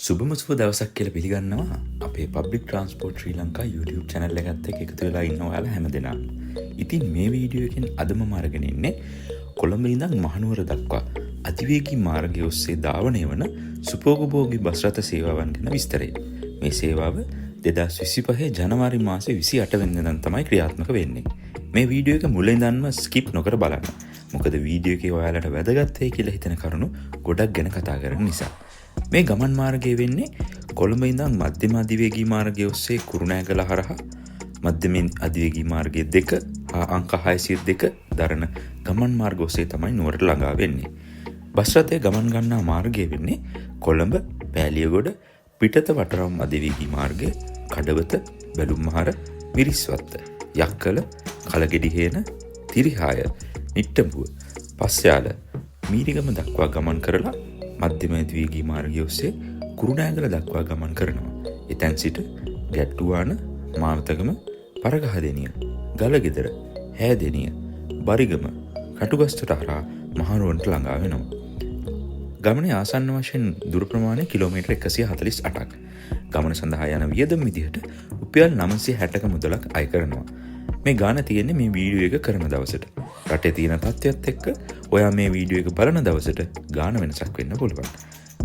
සුබම සුබ දවසක් කියලා පිළිගන්නවා අපේ පබ්ලික් ට්‍රාන්ස්පෝර්ට් ශ්‍රී ලංකා YouTube channel එකත් එක්ක එකතු වෙලා ඉන්න ඔයාලා හැමදෙනාම. ඉතින් මේ වීඩියෝ එකෙන් අද මම අරගෙන ඉන්නේ කොළඹ ඉඳන් මහනුවර දක්වා අතිවේගී මාර්ගය ඔස්සේ ධාවනය වන සුපෝගභෝගී බස් රථ සේවාවන් ගැන විස්තරය. මේ සේවාව 2025 ජනවාරි මාසේ 28 වෙනිදා තමයි ක්‍රියාත්මක වෙන්නේ. මේ වීඩියෝ එක මුල ඉඳන්ම ස්කිප් නොකර බලන්න. මොකද වීඩියෝ එකේ ඔයාලට වැදගත් වෙයි කියලා හිතන කරුණු ගොඩක් ගැන කතා කරන නිසා. මේ ගමන් මාර්ගය වෙන්නේ කොළඹ ඉඳන් මධ්‍යම අධිවේගී මාර්ගය ඔස්සේ කුරුණෑගල හරහා මධ්‍යම අධිවේගී මාර්ගය 2 හා අංක 602 දරන ගමන් මාර්ග ඔස්සේ තමයි නුවරට ළඟා වෙන්නේ. බස් රථය ගමන් ගන්නා මාර්ගය වෙන්නේ කොළඹ, පෑලියගොඩ, පිටත වටරම් අධිවේගී මාර්ගය, කඩවත, බැලුම්මහර, මිරිස්වත්ත, යක්කල, කලගෙඩිහේන, තිරිහාය, නිට්ටඹුව, පස්යාල, මීරිගම දක්වා ගමන් කරලා මධ්‍යම අධිවේගී මාර්ගය ඔස්සේ කුරුණෑගල දක්වා ගමන් කරනවා. එතැන් සිට ගැට්ටුවාන, මාවතගම, පරගහදෙනිය, ගලගෙදර, හැදෙනිය, බරිගම, කටුගස්තට හරහා මහනුවරට ළඟා වෙනවා. ගමනේ ආසන්න වශයෙන් දුර ප්‍රමාණය කිලෝමීටර් 148ක්. ගමන සඳහා යන වියදම විදිහට රුපියල් 960ක මුදලක් අය කරනවා. මේ ගාන තියෙන්නේ මේ වීඩියෝ එක කරන දවසට. රටේ තියෙන තත්ත්වයක් එක්ක ඔයා මේ වීඩියෝ එක බලන දවසට ගාන වෙනසක් වෙන්න පුළුවන්.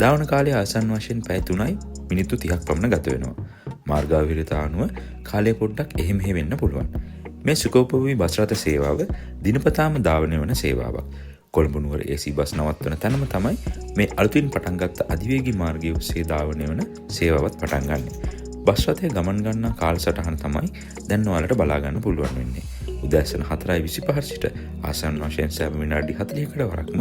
ධාවන කාලය ආසන්න වශයෙන් පැය 3යි මිනිත්තු 30ක් පමණ ගත වෙනවා. මාර්ගාවිරත අනුව කාලය පොඩ්ඩක් එහෙ මෙහෙ වෙන්න පුළුවන්. මේ සුඛෝපභෝගී බස් රථ සේවාව දිනපතාම ධාවනය වන සේවාවක්. කොළඹ නුවර AC බස් නවත්වන තැනම තමයි මේ අලුතින් පටන් ගත්ත අධිවේගී මාර්ගය ඔස්සේ ධාවනය වන සේවාවත් පටන් ගන්නෙ. බස් රථය ගමන් ගන්නා කාලසටහන තමයි දැන් ඔයාලට බලා ගන්න පුළුවන් වෙන්නේ. උදෑසන 4:25 සිට ආසන්න වශයෙන් සෑම විනාඩි 40කට වරක්ම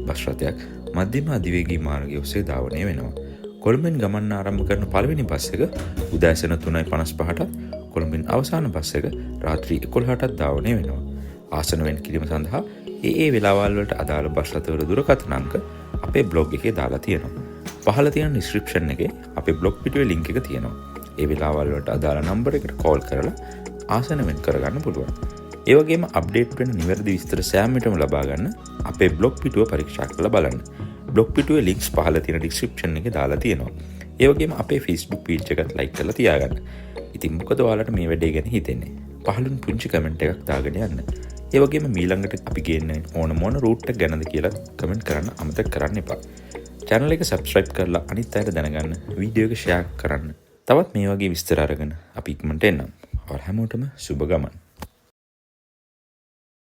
බස් රථයක් මධ්‍යම අධිවේගී මාර්ගය ඔස්සේ ධාවනය වෙනවා. කොළඹෙන් ගමන් ආරම්භ කරන පළවෙනි බස් එක උදෑසන 3:55ට, කොළඹෙන් අවසාන බස් එක රාත්‍රී 11ට ධාවනය වෙනවා. ආසන වෙන් කිරීම සඳහා ඒ වෙලාවල් වලට අදාළ බස් රථවල දුරකථන අංක අපේ බ්ලොග් එකේ දාලා තියෙනවා. පහළ තියෙන ඩිස්ක්‍රිප්ෂන් එකේ අපේ බ්ලොග් පිටුවේ ලින්ක් එක තියෙනවා. ඒ වෙලාවල් වලට අදාළ නම්බර එකට කෝල් කරලා ආසන වෙන් කරගන්න පුළුවන්. ඒ වගේම අප්ඩේට් වෙන නිවැරදි විස්තර සෑම විටම ලබා ගන්න අපේ බ්ලොග් පිටුව පරීක්ෂා කරලා බලන්න. බ්ලොග් පිටුවේ ලින්ක්ස් පහළ තියෙන ඩිස්ක්‍රිප්ෂන් එකේ දාලා තියෙනවා. ඒ වගේම අපේ Facebook පේජ් එකත් ලයික් කරලා තියාගන්න. ඉතින් මොකද ඔයාලට මේ වැඩේ ගැන හිතෙන්නේ? පහළින් පුංචි කමෙන්ට් එකක් දාගෙන යන්න. ඒ වගේම මීළඟට අපි ගේන්න ඕන මොන රූට් එක ගැනද කියලා කමෙන්ට් කරන්න අමතක කරන්න එපා. channel එක subscribe කරලා අනිත් අයට දැනගන්න වීඩියෝ එක share කරන්න. තවත් මේ වගේ විස්තර අරගෙන අපි ඉක්මනට එන්නම්. ඔයාලා හැමෝටම සුබ ගමන්.